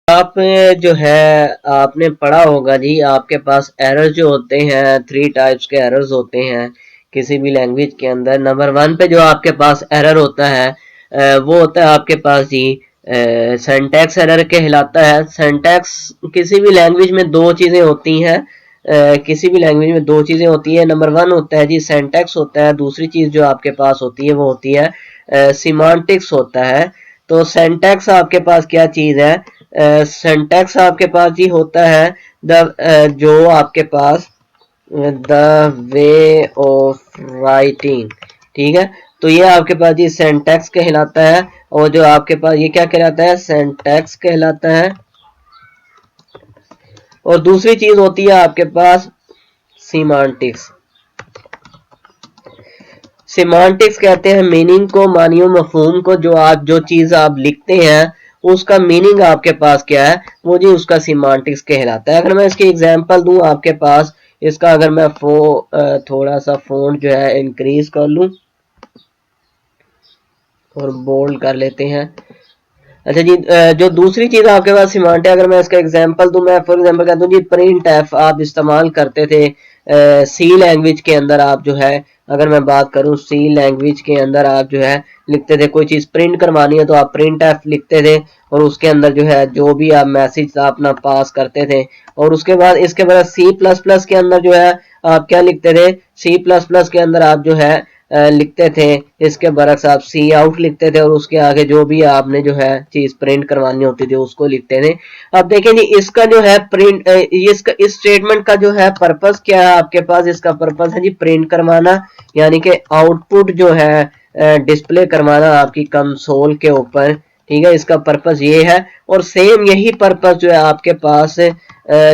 आप जो है आपने पढ़ा होगा जी, आपके पास एरर जो होते हैं 3 टाइप्स के एरर्स होते हैं किसी भी लैंग्वेज के अंदर। नंबर 1 पे जो आपके पास एरर होता है वो होता है आपके पास जी सिंटैक्स एरर कहलाता है। सिंटैक्स किसी भी लैंग्वेज में दो चीजें होती हैं, किसी भी लैंग्वेज में दो चीजें होती है। नंबर 1 होता है जी सिंटैक्स होता है, दूसरी चीज जो आपके पास होती है वो होती है सिमांटिक्स होता है। तो सिंटैक्स आपके पास क्या चीज है? सिंटैक्स आपके पास जी होता है जो आपके पास द वे ऑफ राइटिंग, ठीक है। तो ये आपके पास जी सिंटैक्स कहलाता है, और जो आपके पास ये क्या कहलाता है? सिंटैक्स कहलाता है। और दूसरी चीज होती है आपके पास सीमांटिक्स। सिमांटिक्स कहते हैं मीनिंग को, मानियो मफहूम को। जो चीज आप लिखते हैं उसका मीनिंग आपके पास क्या है, वो जी उसका सिमांटिक्स कहलाता है। अगर मैं इसकी एग्जांपल दूं आपके पास, इसका अगर मैं थोड़ा सा फ़ॉन्ट जो है इंक्रीज कर लूं और बोल्ड कर लेते हैं। अच्छा जी, जो दूसरी चीज आपके पास सिमांटिक, अगर मैं इसका एग्जांपल दूं, मैं फॉर एग्जांपल कहता हूं जी प्रिंट एफ आप इस्तेमाल करते थे सी लैंग्वेज के अंदर। आप जो है, अगर मैं बात करूं सी लैंग्वेज के अंदर आप जो है लिखते थे, कोई चीज प्रिंट करवानी है तो आप प्रिंट एफ लिखते थे, और उसके अंदर जो है जो भी आप मैसेज अपना पास करते थे। और उसके बाद इसके बाद सी प्लस प्लस के अंदर जो है आप क्या लिखते थे? सी प्लस प्लस के अंदर आप जो है लिखते थे, इसके बरक्स आप सी आउट लिखते थे, और उसके आगे जो भी आपने जो है चीज प्रिंट करवानी होती थी उसको लिखते थे। अब देखें जी, इसका जो है प्रिंट, इसका इस स्टेटमेंट का जो है पर्पस क्या है आपके पास? इसका पर्पस है जी प्रिंट करवाना, यानी कि आउटपुट जो है डिस्प्ले करवाना आपकी कंसोल के ऊपर, ठीक है। इसका पर्पस ये है, और सेम यही पर्पस जो है आपके पास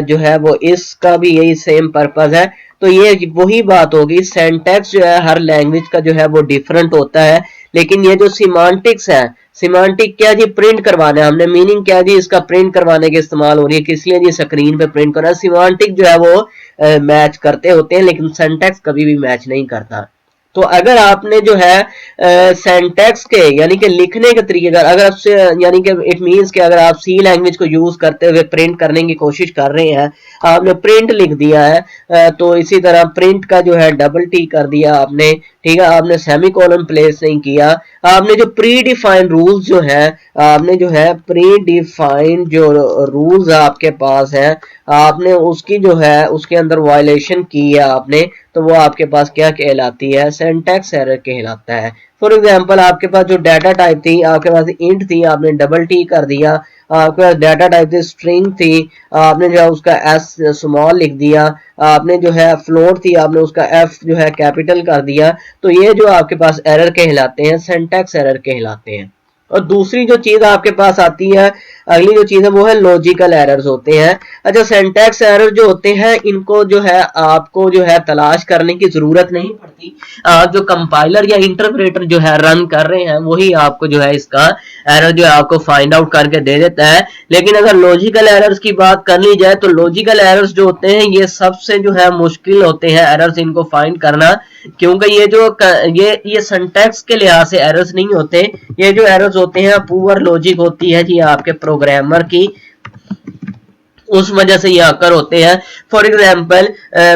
जो है वो इसका भी यही सेम पर्पस है। तो ये वही बात होगी, सिंटैक्स जो है हर लैंग्वेज का जो है वो डिफरेंट होता है, लेकिन ये जो सिमांटिक्स है, सिमांटिक क्या जी? प्रिंट करवाना है हमने, मीनिंग क्या जी? इसका प्रिंट करवाने के इस्तेमाल हो रही है, किस लिए जी? स्क्रीन पे प्रिंट करना। सिमांटिक जो है वो मैच करते होते हैं, लेकिन सिंटैक्स कभी भी मैच नहीं करता। तो अगर आपने जो है सिंटैक्स के यानी कि लिखने के तरीके का, अगर आपसे यानी कि इट मींस कि अगर आप सी लैंग्वेज को यूज करते हुए प्रिंट करने की कोशिश कर रहे हैं, आपने प्रिंट लिख दिया है, तो इसी तरह प्रिंट का जो है डबल टी कर दिया आपने, ठीक है। आपने सेमी कॉलन प्लेस नहीं किया, आपने जो प्री डिफाइंड रूल्स जो है, आपने जो है प्री डिफाइंड जो रूल्स आपके पास है, आपने उसकी जो है उसके अंदर वायलेशन की है आपने, तो वो आपके पास क्या कहलाती है? सिंटैक्स एरर कहलाता है। फॉर एग्जांपल आपके पास जो डाटा टाइप थी, आपके पास इंट थी, आपने डबल टी कर दिया। आपके पास डाटा टाइप थी स्ट्रिंग थी, आपने जो है उसका एस स्मॉल लिख दिया। आपने जो है फ्लोट थी, आपने उसका एफ जो है कैपिटल कर दिया। तो ये जो आपके पास एरर कहलाते हैं, सिंटैक्स एरर कहलाते हैं। और दूसरी जो चीज आपके पास आती है, अगली जो चीज है वो है लॉजिकल एरर्स होते हैं। अच्छा, सिंटैक्स एरर जो होते हैं इनको जो है आपको जो है तलाश करने की जरूरत नहीं पड़ती, जो कंपाइलर या इंटरप्रेटर जो है रन कर रहे हैं वही आपको जो है इसका एरर जो है आपको फाइंड आउट करके दे देता है। लेकिन अगर लॉजिकल एरर्स की बात कर ली जाए तो लॉजिकल एरर्स जो होते हैं ये सबसे जो है मुश्किल होते हैं एरर्स इनको फाइंड करना, क्योंकि ये सिंटैक्स के लिहाज से एरर्स नहीं होते। ये जो एरर्स होते हैं पुअर लॉजिक होती है जी आपके प्रोग्रामर की, उस वजह से ये आकर होते हैं। फॉर एग्जाम्पल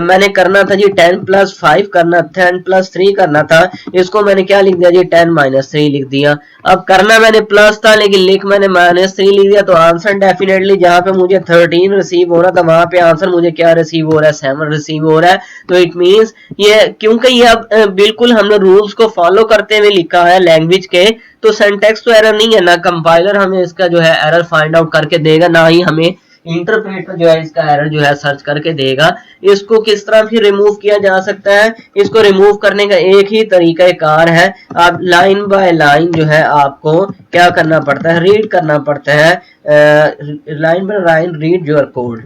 मैंने करना था जी 10 प्लस 5 करना, 10 प्लस 3 करना था, इसको मैंने क्या लिख दिया जी 10 माइनस 3 लिख दिया। अब करना मैंने प्लस था लेकिन लिख मैंने माइनस 3 लिख दिया, तो आंसर डेफिनेटली जहां पे मुझे 13 रिसीव हो रहा था वहां पे आंसर मुझे क्या रिसीव हो रहा है? 7 रिसीव हो रहा है। तो इट मीन्स ये, क्योंकि ये अब बिल्कुल हमने रूल्स को फॉलो करते हुए लिखा है लैंग्वेज के, तो सिंटैक्स तो एरर नहीं है ना, कंपाइलर हमें इसका जो है एरर फाइंड आउट करके देगा, ना ही हमें इंटरप्रेटर जो है इसका एरर जो है सर्च करके देगा। इसको किस तरह फिर रिमूव किया जा सकता है? इसको रिमूव करने का एक ही तरीका कार है, आप लाइन बाय लाइन जो है आपको क्या करना पड़ता है? रीड करना पड़ता है, line by line read your code.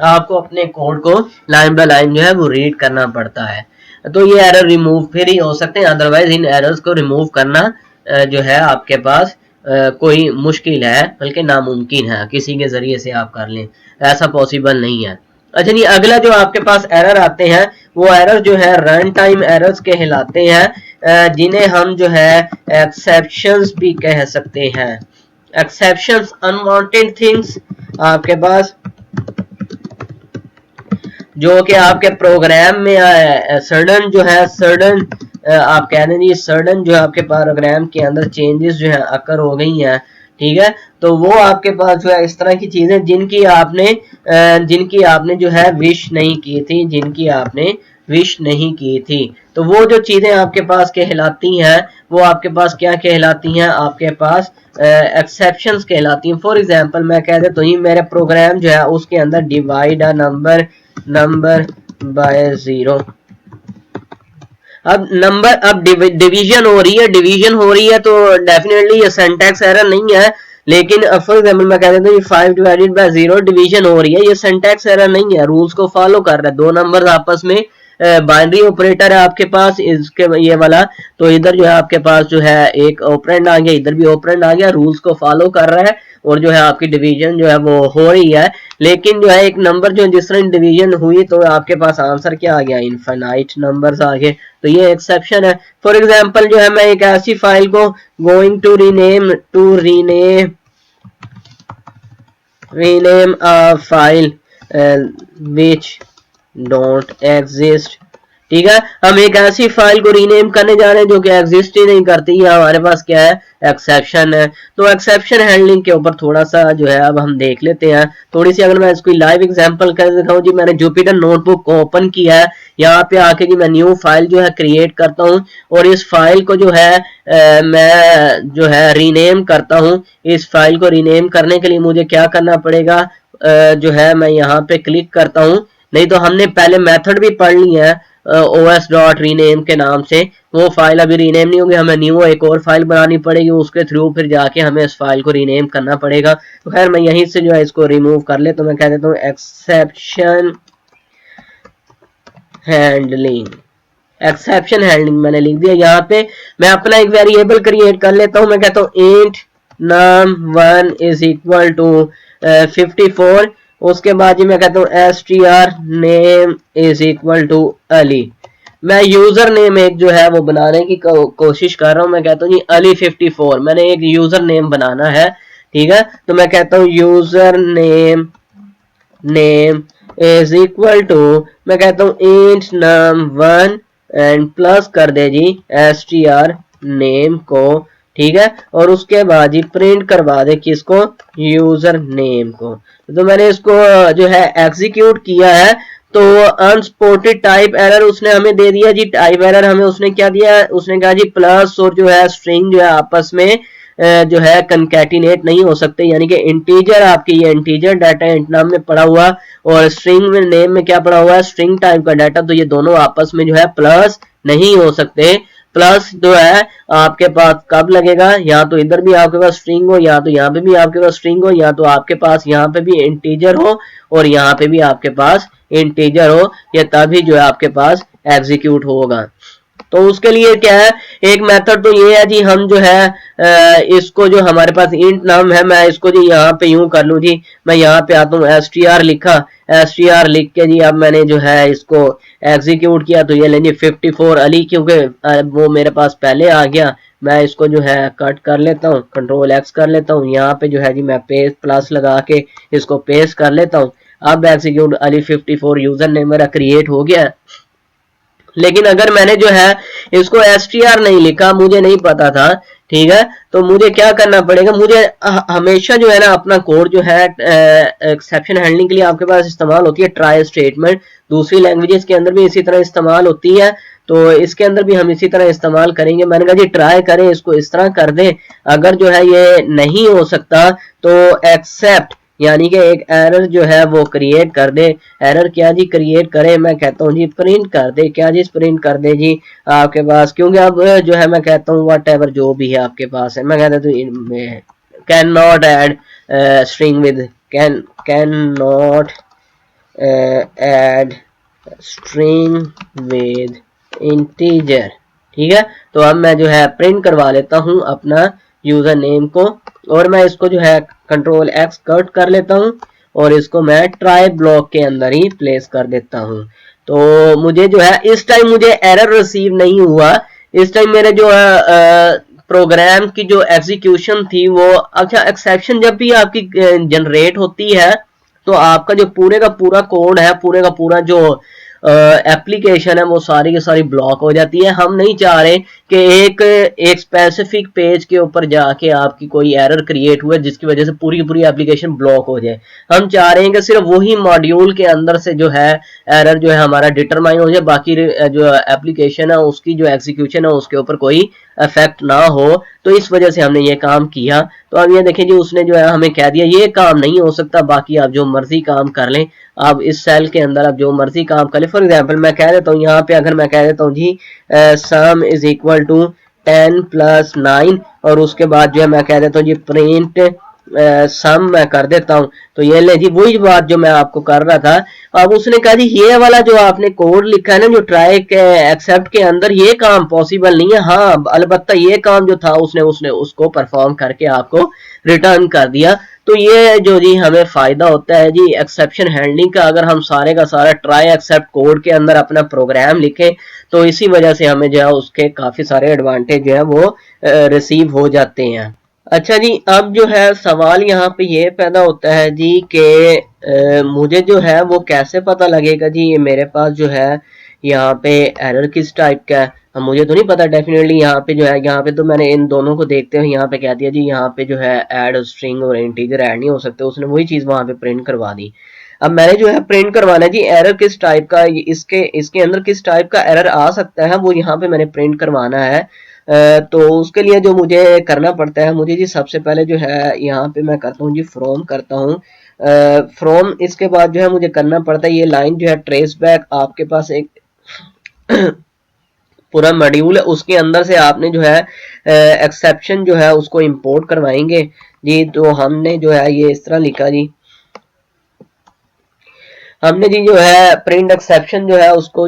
आपको अपने कोड को लाइन बाय लाइन जो है वो रीड करना पड़ता है, तो ये एरर रिमूव फिर ही हो सकते हैं, अदरवाइज इन एरर्स को रिमूव करना जो है आपके पास कोई मुश्किल है, बल्कि नामुमकिन है, किसी के जरिए से आप कर लें, ऐसा पॉसिबल नहीं है। अच्छा जी, अगला जो आपके पास एरर आते हैं वो एरर जो है रन टाइम एरर्स कहलाते हैं, जिन्हें हम जो है एक्सेप्शंस भी कह सकते हैं। एक्सेप्शंस, अनवांटेड थिंग्स आपके पास जो कि आपके प्रोग्राम में सडन जो है सडन आप कह दें जी सडन जो है आपके प्रोग्राम के अंदर चेंजेस जो है अकर हो गई हैं, ठीक है। तो वो आपके पास जो है इस तरह की चीजें जिनकी आपने जो है विश नहीं की थी, जिनकी आपने विश नहीं की थी, तो वो जो चीजें आपके पास कहलाती हैं वो आपके पास क्या कहलाती हैं, आपके पास एक्सेप्शंस कहलाती हैं। फॉर एग्जांपल मैं कह देता हूँ मेरे प्रोग्राम जो है उसके अंदर डिवाइड अ नंबर बाय 0। अब डिवीजन हो रही है तो डेफिनेटली ये सिंटैक्स एरर नहीं है, लेकिन फॉर एग्जांपल मैं कह देता हूँ 5 डिवाइडेड बाय 0 डिवीजन हो रही है, ये सिंटैक्स एरर नहीं है, रूल्स को फॉलो कर रहा है। दो नंबर आपस में बाइनरी ऑपरेटर है आपके पास इसके ये वाला, तो इधर जो है आपके पास जो है एक ऑपरेंड आ गया, इधर भी ऑपरेंड आ गया, रूल्स को फॉलो कर रहा है और जो है आपकी डिवीजन जो है वो हो रही है। लेकिन जो है एक नंबर जो जिस तरह डिवीजन हुई तो आपके पास आंसर क्या आ गया, इनफाइनाइट नंबर्स आ गए, तो ये एक्सेप्शन है। फॉर एग्जांपल जो है मैं एक ऐसी फाइल को going to rename a file which don't exist, ठीक है। हम एक ऐसी फाइल को रीनेम करने जा रहे हैं जो कि एग्जिस्ट ही नहीं करती, या हमारे पास क्या है, एक्सेप्शन है। तो एक्सेप्शन हैंडलिंग के ऊपर थोड़ा सा जो है अब हम देख लेते हैं थोड़ी सी। अगर मैं इसको लाइव एग्जांपल कर दिखाऊं जी, मैंने जुपिटर नोटबुक को ओपन किया है, यहाँ पे आके जी मैं न्यू फाइल जो है क्रिएट करता हूँ और इस फाइल को जो है मैं जो है रीनेम करता हूँ। इस फाइल को रीनेम करने के लिए मुझे क्या करना पड़ेगा, जो है मैं यहाँ पे क्लिक करता हूँ, नहीं तो हमने पहले मेथड भी पढ़ ली है os.rename के नाम से, वो फाइल अभी रीनेम नहीं होगी, हमें न्यू एक और फाइल बनानी पड़ेगी, उसके थ्रू फिर जाके हमें इस फाइल को रीनेम करना पड़ेगा। तो खैर मैं यहीं से जो है इसको रिमूव कर ले, तो मैं कह देता हूँ एक्सेप्शन हैंडलिंग मैंने लिख दिया। यहाँ पे मैं अपना एक वेरिएबल क्रिएट कर लेता हूँ, मैं कहता हूँ int num1 is equal to 54, उसके बाद जी मैं कहता हूँ str name is equal to Ali. मैं यूजर नेम एक जो है वो बनाने की कोशिश कर रहा हूँ, मैं कहता हूँ जी अली 54, मैंने एक यूजर नेम बनाना है, ठीक है। तो मैं कहता हूँ user name is equal to, मैं कहता हूँ इंट num1 एंड प्लस कर दे जी str नेम को, ठीक है। और उसके बाद ही प्रिंट करवा दे किसको, यूजर नेम को। तो मैंने इसको जो है एग्जीक्यूट किया है, तो अनसपोर्टेड टाइप एरर उसने हमें दे दिया जी। टाइप एरर हमें उसने क्या दिया, उसने कहा जी प्लस और जो है स्ट्रिंग जो है आपस में जो है कंकैटिनेट नहीं हो सकते, यानी कि इंटीजर आपकी ये इंटीजर डाटा इंट नाम में पड़ा हुआ और स्ट्रिंग में नेम में क्या पड़ा हुआ है, स्ट्रिंग टाइप का डाटा, तो ये दोनों आपस में जो है प्लस नहीं हो सकते। प्लस जो है आपके पास कब लगेगा, या तो इधर भी आपके पास स्ट्रिंग हो, या तो यहाँ पे भी आपके पास स्ट्रिंग हो, या तो आपके पास यहाँ पे भी इंटीजर हो और यहाँ पे भी आपके पास इंटीजर हो, या तभी जो है आपके पास एग्जीक्यूट होगा। तो उसके लिए क्या है, एक मेथड तो ये है जी, हम जो है इसको जो हमारे पास इंट नाम है, मैं इसको जी यहाँ पे यूं कर लूं जी, मैं यहाँ पे आता हूँ str लिखा, str लिख के जी अब मैंने जो है इसको एग्जीक्यूट किया, तो ये लेंगे 54 अली, क्योंकि वो मेरे पास पहले आ गया। मैं इसको जो है कट कर लेता हूँ, कंट्रोल एक्स कर लेता हूँ, यहाँ पे जो है जी मैं पेस्ट प्लस लगा के इसको पेस्ट कर लेता हूँ। अब एग्जीक्यूट अली 54 यूजर नेम मेरा क्रिएट हो गया। लेकिन अगर मैंने जो है इसको str नहीं लिखा, मुझे नहीं पता था, ठीक है, तो मुझे क्या करना पड़ेगा, मुझे हमेशा जो है ना अपना कोड जो है एक्सेप्शन हैंडलिंग के लिए आपके पास इस्तेमाल होती है ट्राई स्टेटमेंट, दूसरी लैंग्वेजेस के अंदर भी इसी तरह इस्तेमाल होती है, तो इसके अंदर भी हम इसी तरह इस्तेमाल करेंगे। मैंने कहा जी ट्राई करें, इसको इस तरह कर दें, अगर जो है ये नहीं हो सकता तो एक्सेप्ट यानी कि एक एरर जो है वो क्रिएट कर दे। एरर क्या जी क्रिएट करे, मैं कहता हूँ जी प्रिंट कर दे, क्या जी प्रिंट कर दे जी आपके पास, क्योंकि अब जो है मैं कहता हूँ वट एवर जो भी है आपके पास है, मैं कहता हूँ can not add string with can not add string with integer, ठीक है। तो अब मैं जो है प्रिंट करवा लेता हूँ अपना यूजर नेम को, और मैं इसको जो है कंट्रोल एक्स कट कर लेता हूँ और इसको मैं ट्राई ब्लॉक के अंदर ही प्लेस कर देता हूँ। तो मुझे जो है इस टाइम मुझे एरर रिसीव नहीं हुआ, इस टाइम मेरे जो है प्रोग्राम की जो एग्जीक्यूशन थी वो, अच्छा एक्सेप्शन जब भी आपकी जनरेट होती है तो आपका जो पूरे का पूरा कोड है, पूरे का पूरा जो एप्लीकेशन है वो सारी की सारी ब्लॉक हो जाती है। हम नहीं चाह रहे कि एक स्पेसिफिक पेज के ऊपर जाके आपकी कोई एरर क्रिएट हुआ जिसकी वजह से पूरी की पूरी एप्लीकेशन ब्लॉक हो जाए। हम चाह रहे हैं कि सिर्फ वही मॉड्यूल के अंदर से जो है एरर जो है हमारा डिटरमाइन हो जाए, बाकी जो एप्लीकेशन है उसकी जो एग्जीक्यूशन है उसके ऊपर कोई इफेक्ट ना हो। तो इस वजह से हमने ये काम किया। तो अब ये देखें जी उसने जो है हमें कह दिया ये काम नहीं हो सकता, बाकी आप जो मर्जी काम कर लें, आप इस सेल के अंदर आप जो मर्जी काम कर लें। फॉर एग्जांपल मैं कह देता हूँ यहाँ पे, अगर मैं कह देता हूँ जी सम इज इक्वल टू 10 + 9 और उसके बाद जो है मैं कह देता हूँ जी प्रिंट सम मैं कर देता हूं, तो ये ले जी वही बात जो मैं आपको कर रहा था। अब उसने कहा जी ये वाला जो आपने कोड लिखा है ना जो ट्राई के एक्सेप्ट के अंदर, ये काम पॉसिबल नहीं है। हाँ अलबत्ता ये काम जो था उसने उसको परफॉर्म करके आपको रिटर्न कर दिया। तो ये जो जी हमें फायदा होता है जी एक्सेप्शन हैंडलिंग का, अगर हम सारे का सारा ट्राई एक्सेप्ट कोड के अंदर अपना प्रोग्राम लिखें तो इसी वजह से हमें जो है उसके काफी सारे एडवांटेज जो है वो रिसीव हो जाते हैं। अच्छा जी, अब जो है सवाल यहाँ पे ये पैदा होता है जी कि मुझे जो है वो कैसे पता लगेगा जी ये मेरे पास जो है यहाँ पे एरर किस टाइप का है। मुझे तो नहीं पता डेफिनेटली। यहाँ पे जो है, यहाँ पे तो मैंने इन दोनों को देखते हुए यहाँ पे कह दिया जी यहाँ पे जो है ऐड स्ट्रिंग और इंटीजर ऐड नहीं हो सकते, उसने वही चीज़ वहाँ पे प्रिंट करवा दी। अब मैंने जो है प्रिंट करवाना है जी एरर किस टाइप का, इसके अंदर किस टाइप का एरर आ सकता है वो यहाँ पे मैंने प्रिंट करवाना है। तो उसके लिए जो मुझे करना पड़ता है, मुझे जी सबसे पहले जो है यहाँ पे मैं करता हूँ जी फ्रॉम करता हूँ। फ्रॉम इसके बाद जो है मुझे करना पड़ता है ये लाइन जो है ट्रेस बैक, आपके पास एक पूरा मॉड्यूल है उसके अंदर से आपने जो है एक्सेप्शन जो है उसको इंपोर्ट करवाएंगे जी। तो हमने जो है ये इस तरह लिखा जी, हमने जी जो है प्रिंट एक्सेप्शन जो है उसको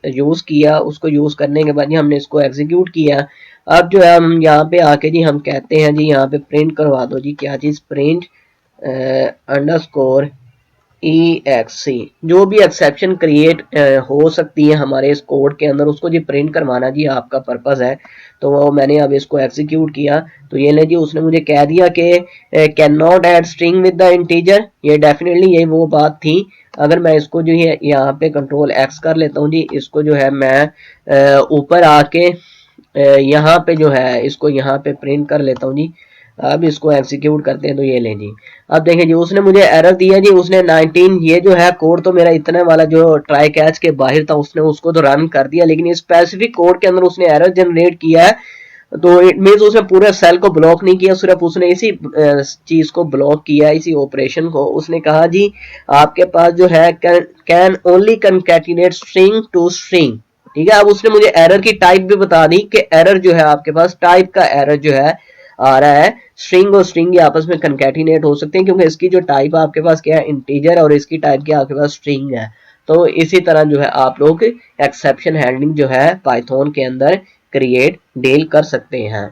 यूज किया। उसको यूज करने के बाद जी हमने इसको एग्जीक्यूट किया। अब जो है हम यहाँ पे आके जी हम कहते हैं जी यहाँ पे प्रिंट करवा दो जी क्या चीज, प्रिंट अंडरस्कोर EXC, जो भी एक्सेप्शन क्रिएट हो सकती है हमारे इस कोड के अंदर उसको जी प्रिंट करवाना जी आपका पर्पस है। तो वो मैंने अब इसको एग्जीक्यूट किया तो ये ले जी उसने मुझे कह दिया कि can not add string with the integer. ये डेफिनेटली ये वो बात थी। अगर मैं इसको जो है यहाँ पे कंट्रोल X कर लेता हूँ जी, इसको जो है मैं ऊपर आके यहाँ पे जो है इसको यहाँ पे प्रिंट कर लेता हूँ जी। अब इसको एग्जीक्यूट करते हैं तो ये ले जी, अब देखें जी उसने मुझे एरर दिया जी, उसने 19, ये जो है कोड तो मेरा इतने वाला जो ट्राई कैच के बाहर था उसने उसको तो रन कर दिया, लेकिन इस स्पेसिफिक कोड के अंदर उसने एरर जनरेट किया है। तो इट मींस उसने पूरे सेल को ब्लॉक नहीं किया, सिर्फ उसने इसी चीज को ब्लॉक किया, इसी ऑपरेशन को। उसने कहा जी आपके पास जो है can only concatenate string to string, ठीक है। अब उसने मुझे एरर की टाइप भी बता दी कि एरर जो है आपके पास टाइप का एरर जो है आ रहा है, स्ट्रिंग और स्ट्रिंग आपस में कंकैटिनेट हो सकते हैं क्योंकि इसकी जो टाइप आपके पास क्या है इंटीजर और इसकी टाइप क्या आपके पास स्ट्रिंग है। तो इसी तरह जो है आप लोग एक्सेप्शन हैंडलिंग जो है पाइथन के अंदर क्रिएट डील कर सकते हैं।